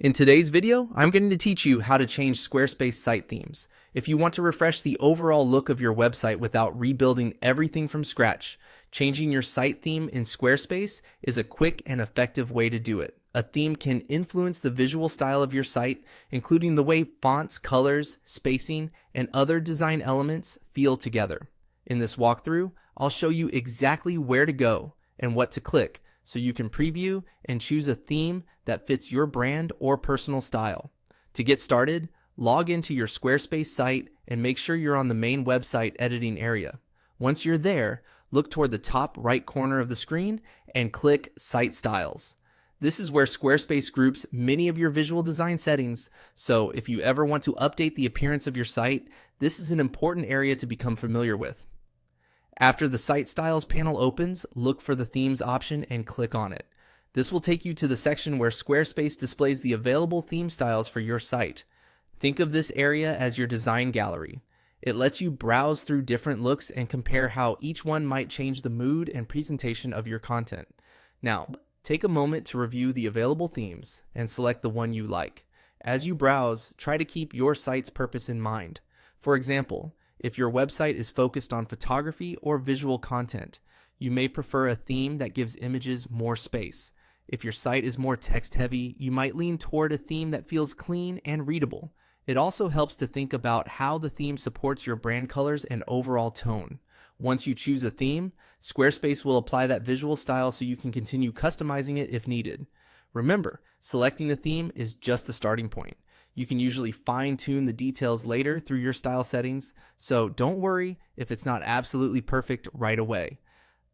In today's video, I'm going to teach you how to change Squarespace site themes. If you want to refresh the overall look of your website without rebuilding everything from scratch, changing your site theme in Squarespace is a quick and effective way to do it. A theme can influence the visual style of your site, including the way fonts, colors, spacing, and other design elements feel together. In this walkthrough, I'll show you exactly where to go and what to click, so you can preview and choose a theme that fits your brand or personal style. To get started, log into your Squarespace site and make sure you're on the main website editing area. Once you're there, look toward the top right corner of the screen and click Site Styles. This is where Squarespace groups many of your visual design settings, so if you ever want to update the appearance of your site, this is an important area to become familiar with. After the Site Styles panel opens, look for the Themes option and click on it. This will take you to the section where Squarespace displays the available theme styles for your site. Think of this area as your design gallery. It lets you browse through different looks and compare how each one might change the mood and presentation of your content. Now, take a moment to review the available themes and select the one you like. As you browse, try to keep your site's purpose in mind. For example, if your website is focused on photography or visual content, you may prefer a theme that gives images more space. If your site is more text-heavy, you might lean toward a theme that feels clean and readable. It also helps to think about how the theme supports your brand colors and overall tone. Once you choose a theme, Squarespace will apply that visual style so you can continue customizing it if needed. Remember, selecting a theme is just the starting point. You can usually fine-tune the details later through your style settings, so don't worry if it's not absolutely perfect right away.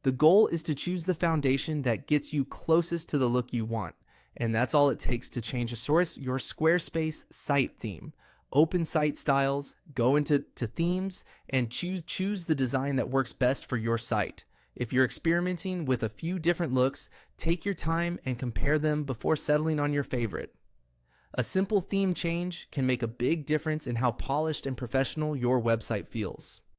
The goal is to choose the foundation that gets you closest to the look you want, and that's all it takes to change your Squarespace site theme. Open Site Styles, go into themes, and choose the design that works best for your site. If you're experimenting with a few different looks, take your time and compare them before settling on your favorite. A simple theme change can make a big difference in how polished and professional your website feels.